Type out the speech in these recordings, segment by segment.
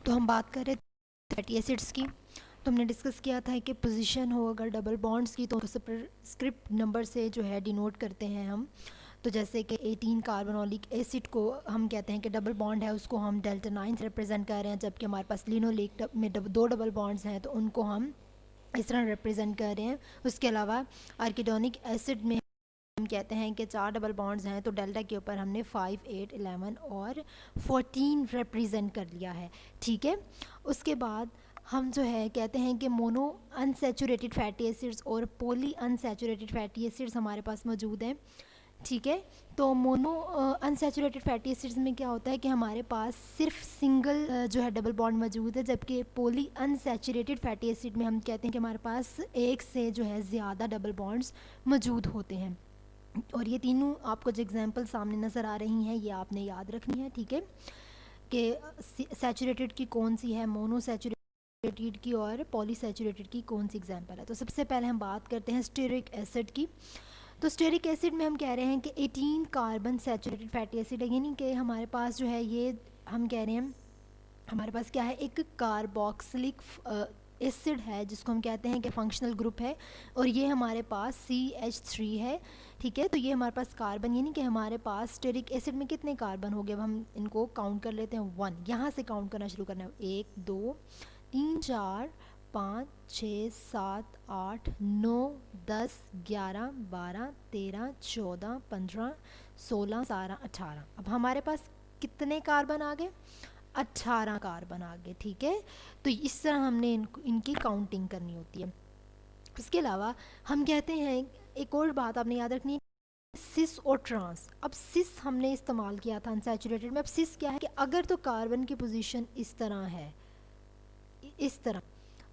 तो हम बात कर रहे थे फैटी एसिड्स की। तो हमने डिस्कस किया था कि पोजीशन हो अगर डबल बॉन्ड्स की तो स्क्रिप्ट नंबर से जो है डिनोट करते हैं हम। तो जैसे कि 18 कार्बोनोलिक एसिड को हम कहते हैं कि डबल बॉन्ड है, उसको हम डेल्टा 9 से रिप्रेजेंट कर रहे हैं, जबकि हमारे पास लिनोलेक में दो डबल बॉन्ड्स हैं तो उनको हम इस तरह रिप्रेजेंट कर रहे हैं। उसके अलावा आर्किडोनिक एसिड में हम कहते हैं कि 4 डबल बॉन्ड्स हैं तो डेल्टा के ऊपर हमने 5, 8, 11 और 14 रिप्रेजेंट कर लिया है। ठीक है, उसके बाद हम जो है कहते हैं कि मोनो अनसैचुरेटेड फैटी एसिड्स और पॉली अनसैचुरेटेड फैटी एसिड्स हमारे पास मौजूद हैं। ठीक है, तो मोनो अनसैचुरेटेड फैटी एसिड्स में क्या होता है कि हमारे पास सिर्फ सिंगल जो है डबल बॉन्ड मौजूद है, जबकि पॉली अनसैचुरेटेड फैटी एसिड में हम कहते हैं कि हमारे पास एक से जो है ज़्यादा डबल बॉन्ड्स मौजूद होते हैं। और ये तीनों आपको जो एग्जांपल सामने नज़र आ रही हैं ये आपने याद रखनी है। ठीक है, कि सैचुरेटेड की कौन सी है, मोनो सैचुरेटेड की और पॉली सैचुरेटेड की कौन सी एग्जांपल है। तो सबसे पहले हम बात करते हैं स्टेरिक एसिड की। तो स्टेरिक एसिड में हम कह रहे हैं कि 18 कार्बन सैचुरेटेड फैटी एसिड है, यानी कि हमारे पास जो है ये हम कह रहे हैं हमारे पास क्या है, एक कार्बोक्सिलिक एसिड है जिसको हम कहते हैं कि फंक्शनल ग्रुप है, और ये हमारे पास CH3 है। ठीक है, तो ये हमारे पास कार्बन, यानी कि हमारे पास स्टेरिक एसिड में कितने कार्बन हो गए, अब हम इनको काउंट कर लेते हैं। 1, यहाँ से काउंट करना शुरू करना है। 1, 2, 3, 4, 5, 6, 7, 8, 9, 10, 11, 12, 13, 14, 15, 16, 17, 18। अब हमारे पास कितने कार्बन आ गए, 18 कार्बन आ गए। ठीक है, तो इस तरह हमने इनकी काउंटिंग करनी होती है। इसके अलावा हम कहते हैं एक और बात आपने याद रखनी है, सिस और ट्रांस। अब सिस हमने इस्तेमाल किया था अनसैचुरेटेड में। अब सिस क्या है कि अगर तो कार्बन की पोजीशन इस तरह है, इस तरह,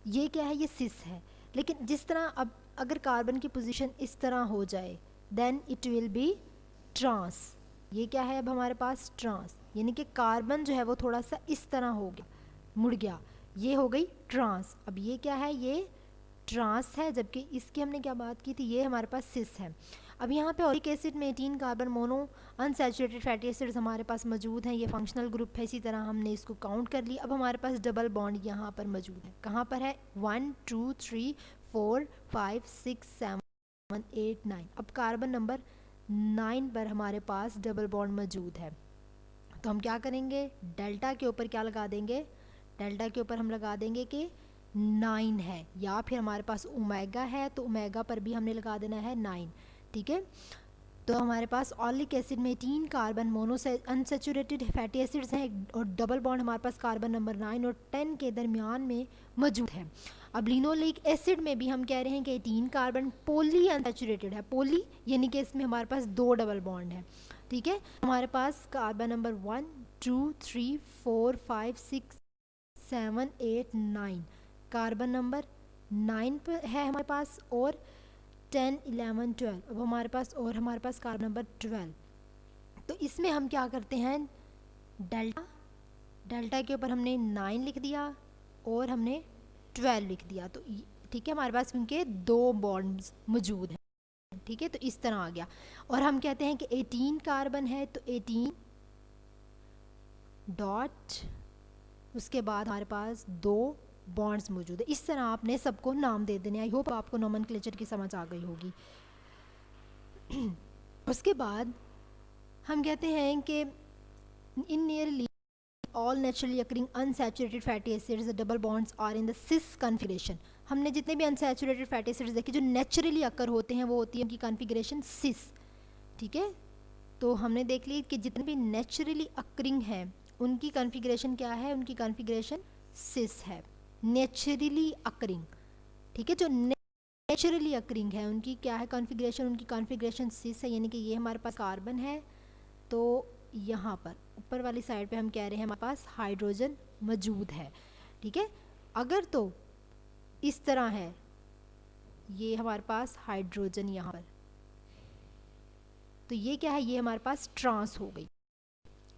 ये क्या है, ये सिस है। लेकिन जिस तरह अब अगर कार्बन की पोजीशन इस तरह हो जाए then it will be trans. ये क्या है अब हमारे पास, ट्रांस, यानी कि कार्बन जो है वो थोड़ा सा इस तरह हो गया, मुड़ गया, ये हो गई ट्रांस। अब ये क्या है, ये ट्रांस है, जबकि इसकी हमने क्या बात की थी, ये हमारे पास सिस है। अब यहाँ पे ऑलिक एसिड में 18 carbon mono unsaturated fatty acids हमारे पास मौजूद हैं, ये फंक्शनल ग्रुप है। इसी तरह हमने इसको काउंट कर लिया। अब हमारे पास डबल बॉन्ड यहाँ पर मौजूद है, कहाँ पर है, 1, 2, 3, 4, 5, 6, 7, 8, 9। अब कार्बन नंबर 9 पर हमारे पास डबल बॉन्ड मौजूद है, तो हम क्या करेंगे, डेल्टा के ऊपर क्या लगा देंगे, डेल्टा के ऊपर हम लगा देंगे कि 9 है, या फिर हमारे पास ओमेगा है तो ओमेगा पर भी हमने लगा देना है 9। ठीक है, तो हमारे पास ऑलिक एसिड में 3 carbon mono unsaturated fatty acids हैं, और डबल बॉन्ड हमारे पास कार्बन नंबर 9 और 10 के दरमियान में मौजूद है। अब लिनोलिक एसिड में भी हम कह रहे हैं कि 18 कार्बन पॉली अनसैचुरेटेड है, पॉली यानी कि इसमें हमारे पास 2 डबल बॉन्ड है। ठीक है, हमारे पास कार्बन नंबर 1, 2, 3, 4, 5, 6, 7, 8, 9 कार्बन नंबर 9 पर है हमारे पास, और 10, 11, 12 अब हमारे पास, और हमारे पास कार्बन नंबर 12। तो इसमें हम क्या करते हैं, डेल्टा, डेल्टा के ऊपर हमने 9 लिख दिया और हमने 12 लिख दिया। तो ठीक है, हमारे पास क्योंकि 2 बॉन्ड्स मौजूद हैं। ठीक है, तो इस तरह आ गया। और हम कहते हैं कि 18 कार्बन है तो 18 डॉट, उसके बाद हमारे पास 2 बॉन्ड्स मौजूद है। इस तरह आपने सबको नाम दे देने। आई होप आपको नोमेनक्लेचर की समझ आ गई होगी। उसके बाद हम कहते हैं कि in nearly all naturally occurring unsaturated fatty acids double bonds are in the cis configuration. हमने जितने भी अनसैचुरेटेड फैटी एसिड्स देखे जो नेचुरली अकर होते हैं वो होती है उनकी कॉन्फ़िगरेशन सिस। ठीक है, तो हमने देख ली कि जितने भी नेचुरली अकरिंग हैं उनकी कॉन्फ़िगरेशन क्या है, उनकी कॉन्फ़िगरेशन सिस है, नेचुरली अकरिंग। ठीक है, जो नेचुरली अकरिंग है उनकी क्या है कॉन्फ़िगरेशन, उनकी कॉन्फ़िगरेशन सिस है, यानी कि ये हमारे पास कार्बन है तो यहाँ पर ऊपर वाली साइड पे हम कह रहे हैं हमारे पास हाइड्रोजन मौजूद है। ठीक है, अगर तो इस तरह है, ये हमारे पास हाइड्रोजन यहाँ पर, तो ये क्या है, ये हमारे पास ट्रांस हो गई।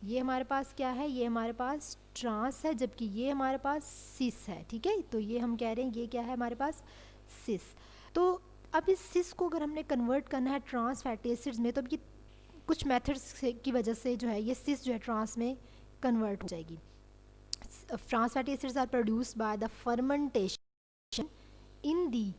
ये हमारे पास क्या है, ये हमारे पास ट्रांस है, जबकि ये हमारे पास सिस है। ठीक है, तो ये हम कह रहे हैं ये क्या है हमारे पास, सिस। तो अब इस सिस को अगर हमने कन्वर्ट करना है ट्रांस फैटी एसिड्स में, तो अब ये कुछ मेथड्स की वजह से जो है ये सिस जो है ट्रांस में कन्वर्ट हो जाएगी। Trans fatty acids are produced by the fermentation in the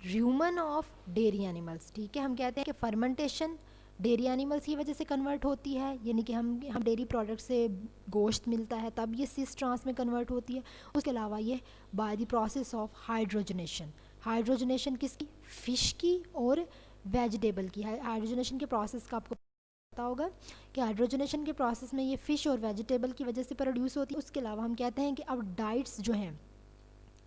rumen of dairy animals. ठीक है, हम कहते हैं कि फर्मेंटेशन डेयरी एनिमल्स की वजह से कन्वर्ट होती है, यानी कि हम डेयरी प्रोडक्ट से गोश्त मिलता है तब ये सिस ट्रांस में कन्वर्ट होती है। उसके अलावा ये by the process of hydrogenation, hydrogenation किसकी, फ़िश की और वेजिटेबल की। हाइड्रोजनेशन के प्रोसेस का आपको पता होगा कि हाइड्रोजनेशन के प्रोसेस में ये फ़िश और वेजिटेबल की वजह से प्रोड्यूस होती है। उसके अलावा हम कहते हैं कि अब डाइट्स जो हैं,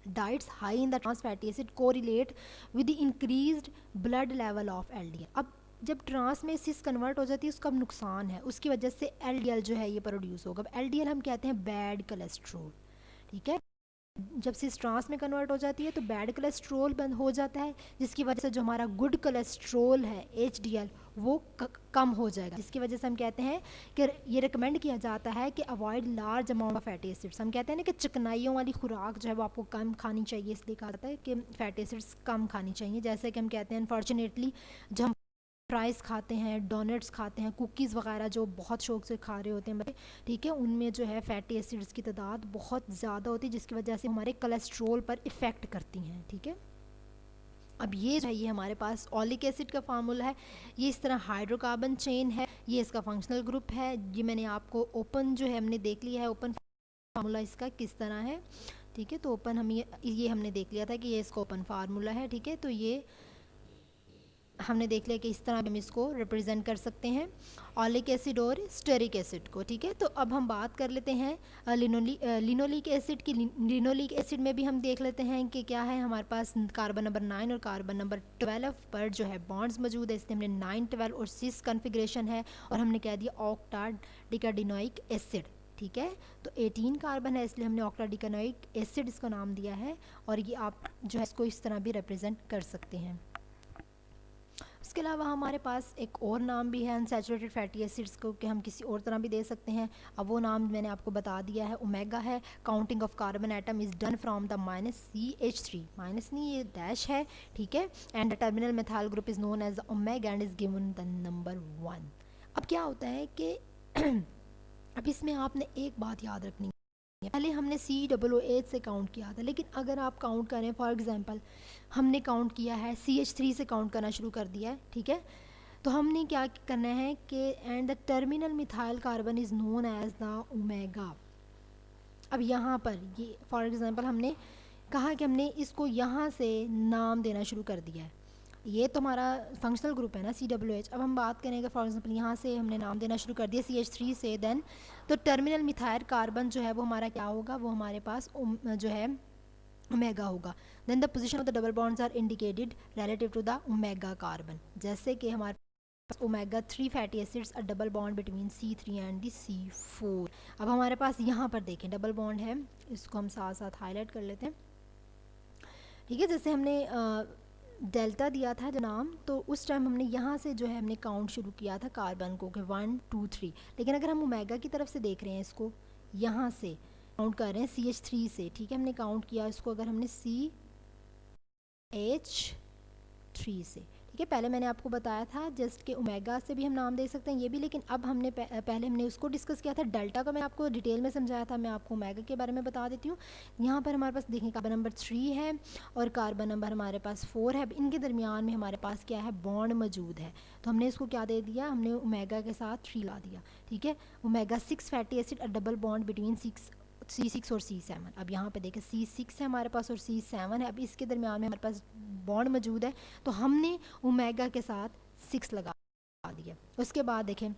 diets high in the trans fatty acid correlate with the increased blood level of LDL. अब जब ट्रांस में सिस कन्वर्ट हो जाती है उसका अब नुकसान है, उसकी वजह से एलडीएल जो है ये प्रोड्यूस होगा। अब एलडीएल हम कहते हैं बैड कोलेस्ट्रॉल। ठीक है, जब सिस ट्रांस में कन्वर्ट हो जाती है तो बैड कोलेस्ट्रॉल बंद हो जाता है, जिसकी वजह से जो हमारा गुड कोलेस्ट्रॉल है एचडीएल वो कम हो जाएगा, जिसकी वजह से हम कहते हैं कि ये रिकमेंड किया जाता है कि avoid large amount of fatty acids. हम कहते हैं ना कि चिकनाइयों वाली खुराक जो है वो आपको कम खानी चाहिए, इसलिए कहा जाता है कि फैटी एसिड्स कम खानी चाहिए। जैसे कि हम कहते हैं अनफॉर्चुनेटली जो हम फ्राइज़ खाते हैं, डोनट्स खाते हैं, कुकीज़ वगैरह जो बहुत शौक से खा रहे होते हैं बच्चे, ठीक है, उनमें जो है फैटी एसिड्स की तादाद बहुत ज़्यादा होती है, जिसकी वजह से हमारे कोलेस्ट्रॉल पर इफ़ेक्ट करती हैं। ठीक है, अब ये जो है ये हमारे पास ऑलिक एसिड का फार्मूला है, ये इस तरह हाइड्रोकार्बन चेन है, ये इसका फंक्शनल ग्रुप है। ये मैंने आपको ओपन जो है हमने देख लिया है, ओपन फार्मूला इसका किस तरह है। ठीक है, तो ओपन हम ये हमने देख लिया था कि ये इसका ओपन फार्मूला है। ठीक है, तो ये हमने देख लिया कि इस तरह हम इसको रिप्रेजेंट कर सकते हैं ऑलिक एसिड और स्टेरिक एसिड को। ठीक है, तो अब हम बात कर लेते हैं लिनोलिक एसिड की। लिनोलिक एसिड में भी हम देख लेते हैं कि क्या है, हमारे पास कार्बन नंबर 9 और कार्बन नंबर 12 पर जो है बॉन्ड्स मौजूद है, इसलिए हमने 9, 12 और 6 कन्फिग्रेशन है और हमने कह दिया ऑक्टा डिकाडिनोइक एसिड। ठीक है, तो 18 कार्बन है इसलिए हमने ऑक्टा डिकाडिनोइक एसिड इसका नाम दिया है, और ये आप जो है इसको इस तरह भी रिप्रेजेंट कर सकते हैं। इसके अलावा हमारे पास एक और नाम भी है अनसैचुरेटेड फैटी एसिड्स को, कि हम किसी और तरह भी दे सकते हैं। अब वो नाम मैंने आपको बता दिया है, ओमेगा है। Counting of carbon atom is done from the -CH3, minus नहीं ये डैश है। ठीक है, and the terminal methyl group is known as omega and is given the number 1। अब क्या होता है कि अब इसमें आपने एक बात याद रखनी है, पहले हमने COOH से काउंट किया था, लेकिन अगर आप काउंट करें, फॉर एग्जांपल हमने काउंट किया है CH3 से काउंट करना शुरू कर दिया है। ठीक है, तो हमने क्या करना है कि and the terminal methyl carbon is known as the omega. अब यहाँ पर ये फॉर एग्जांपल हमने कहा कि हमने इसको यहाँ से नाम देना शुरू कर दिया है, ये तो हमारा फंक्शनल ग्रुप है ना COOH। अब हम बात करेंगे फॉर एग्जांपल यहाँ से हमने नाम देना शुरू कर दिया CH3 से, देन तो टर्मिनल मिथाइल कार्बन जो है वो हमारा क्या होगा, वो हमारे पास जो है ओमेगा होगा। Then the position of the double bonds are indicated relative to the omega carbon, जैसे कि हमारे पास omega 3 fatty acids a double bond between C3 and the C4। अब हमारे पास यहाँ पर देखें डबल बॉन्ड है, इसको हम साथ साथ हाईलाइट कर लेते हैं। ठीक है, जैसे हमने डेल्टा दिया था जो नाम, तो उस टाइम हमने यहाँ से जो है हमने काउंट शुरू किया था कार्बन को कि 1 2 3, लेकिन अगर हम ओमेगा की तरफ से देख रहे हैं, इसको यहाँ से काउंट कर रहे हैं CH3 से। ठीक है, हमने काउंट किया इसको अगर हमने CH3 से। ठीक है, पहले मैंने आपको बताया था जस्ट कि ओमेगा से भी हम नाम दे सकते हैं ये भी, लेकिन अब हमने पहले हमने उसको डिस्कस किया था। डेल्टा का मैं आपको डिटेल में समझाया था, मैं आपको ओमेगा के बारे में बता देती हूँ। यहाँ पर हमारे पास देखें कार्बन नंबर 3 है और कार्बन नंबर हमारे पास 4 है। इनके दरमियान में हमारे पास क्या है, बॉन्ड मौजूद है, तो हमने इसको क्या दे दिया, हमने ओमेगा के साथ 3 ला दिया। ठीक है, ओमेगा 6 फैटी एसिड अ डबल बॉन्ड बिटवीन C6 और C7। अब यहाँ पे देखें C6 है हमारे पास और C7 है, अब इसके दरमियान में हमारे पास बॉन्ड मौजूद है, तो हमने ओमेगा के साथ 6 लगा दिया। उसके बाद देखें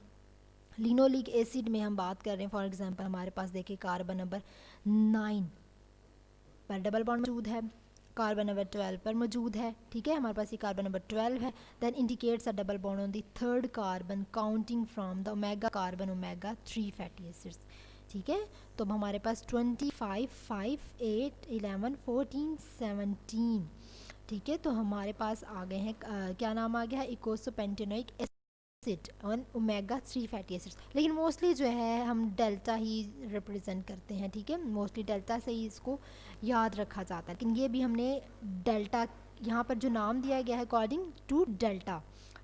लिनोलिक एसिड में हम बात कर रहे हैं, फॉर एग्जांपल हमारे पास देखें कार्बन नंबर 9 पर डबल बॉन्ड मौजूद है, कार्बन नंबर 12 पर मौजूद है। ठीक है, हमारे पास ये कार्बन नंबर 12 है, then indicates a double bond on the third carbon counting from the omega carbon omega 3 fatty acids. ठीक है, तो अब हमारे पास 25 5 8 11 14 17। ठीक है, तो हमारे पास आ गए हैं क्या नाम आ गया है, इकोसोपेंटेनोइक एसिड और ओमेगा 3 फैटी एसिड्स, लेकिन मोस्टली जो है हम डेल्टा ही रिप्रेजेंट करते हैं। ठीक है, मोस्टली डेल्टा से ही इसको याद रखा जाता है, लेकिन ये भी हमने डेल्टा यहाँ पर जो नाम दिया गया है अकॉर्डिंग टू डेल्टा,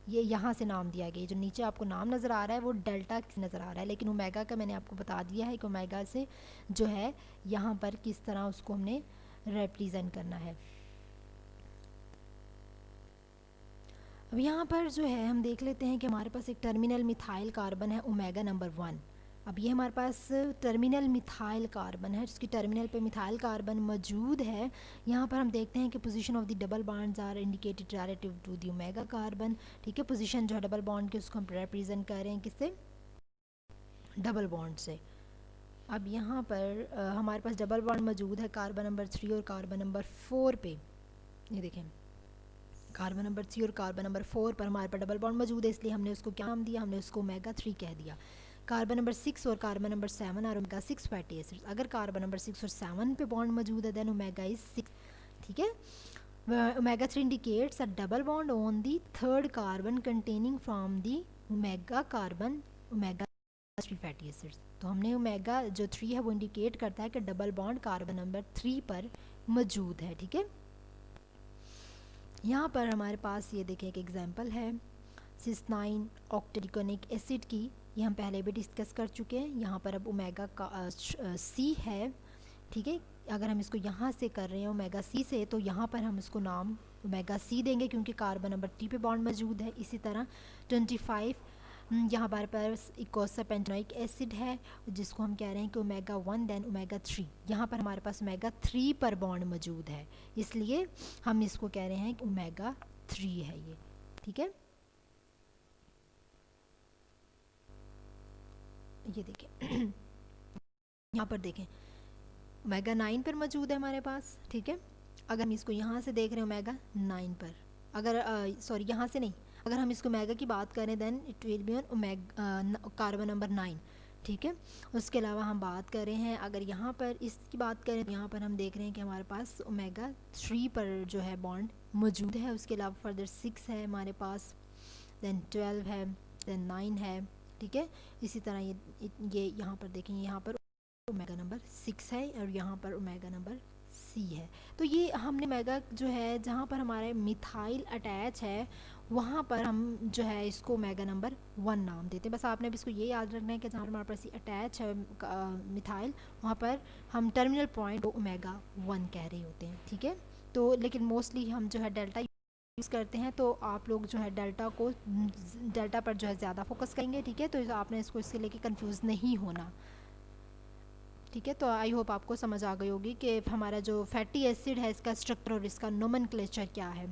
ये यहाँ से नाम दिया गया, जो नीचे आपको नाम नज़र आ रहा है वो डेल्टा नज़र आ रहा है, लेकिन ओमेगा का मैंने आपको बता दिया है कि ओमेगा से जो है यहाँ पर किस तरह उसको हमने रिप्रेजेंट करना है। अब यहाँ पर जो है हम देख लेते हैं कि हमारे पास एक टर्मिनल मिथाइल कार्बन है ओमेगा नंबर 1। अब ये हमारे पास टर्मिनल मिथाइल कार्बन है, जिसकी टर्मिनल पे मिथाइल कार्बन मौजूद है। यहाँ पर हम देखते हैं कि position of the double bonds are indicated relative to the omega carbon. ठीक है, पोजीशन जो है डबल बॉन्ड की उसको हम रिप्रेजेंट कर रहे हैं किससे, डबल बॉन्ड से। अब यहाँ पर हमारे पास डबल बॉन्ड मौजूद है कार्बन नंबर 3 और कार्बन नंबर 4 पे। ये देखें, कार्बन नंबर 3 और कार्बन नंबर 4 पर हमारे पास डबल बॉन्ड मौजूद है, इसलिए हमने उसको क्या नाम दिया, हमने उसको ओमेगा 3 कह दिया। कार्बन नंबर 6 और कार्बन नंबर 7 और ओमेगा 6 फैटी एसिड्स। अगर कार्बन नंबर 6 और 7 पे बॉन्ड मौजूद है देन ओमेगा इज 6। ठीक है, omega 3 indicates a double bond on the third carbon containing from the omega carbon omega 3 fatty acids. तो हमने ओमेगा जो 3 है वो इंडिकेट करता है कि डबल बॉन्ड कार्बन नंबर 3 पर मौजूद है। ठीक है, यहाँ पर हमारे पास ये देखें एक एग्जांपल है सिस 9 ऑक्टेडिकोनिक एसिड की, ये हम पहले भी डिस्कस कर चुके हैं। यहाँ पर अब ओमेगा का सी है। ठीक है, अगर हम इसको यहाँ से कर रहे हैं ओमेगा सी से, तो यहाँ पर हम इसको नाम ओमेगा सी देंगे क्योंकि कार्बन नंबर 3 पे बॉन्ड मौजूद है। इसी तरह 25 यहाँ पर इकोसा पेंटोनिक एसिड है, जिसको हम कह रहे हैं कि ओमेगा 1 देन ओमेगा 3। यहाँ पर हमारे पास ओमेगा 3 पर बॉन्ड मौजूद है, इसलिए हम इसको कह रहे हैं कि ओमेगा 3 है ये। ठीक है, ये देखें यहाँ पर देखें ओमेगा 9 पर मौजूद है हमारे पास। ठीक है, अगर हम इसको यहाँ से देख रहे हैं ओमेगा 9 पर, अगर सॉरी यहाँ से नहीं, अगर हम इसको ओमेगा की बात करें then it will be on omega carbon number 9। ठीक है, उसके अलावा हम बात कर रहे हैं अगर यहाँ पर इसकी बात करें तो यहाँ पर हम देख रहे हैं कि हमारे पास ओमेगा 3 पर जो है बॉन्ड मौजूद है। उसके अलावा फर्दर 6 है हमारे पास, देन 12 है, देन 9 है। ठीक है, इसी तरह ये यहाँ पर देखेंगे, यहाँ पर ओमेगा नंबर 6 है और यहाँ पर ओमेगा नंबर सी है। तो ये हमने ओमेगा जो है जहाँ पर हमारे मिथाइल अटैच है वहाँ पर हम जो है इसको ओमेगा नंबर 1 नाम देते हैं। बस आपने अब इसको ये याद रखना है कि जहाँ पर हमारे पास अटैच है मिथाइल, वहाँ पर हम टर्मिनल पॉइंट ओमेगा 1 कह रहे होते हैं। ठीक है, तो लेकिन मोस्टली हम जो है डेल्टा यूज़ करते हैं, तो आप लोग जो है डेल्टा पर जो है ज़्यादा फोकस करेंगे। ठीक है, तो आपने इसको इसके लेके कंफ्यूज नहीं होना। ठीक है, तो आई होप आपको समझ आ गई होगी कि हमारा जो फैटी एसिड है इसका स्ट्रक्चर और इसका नोमेनक्लेचर क्या है।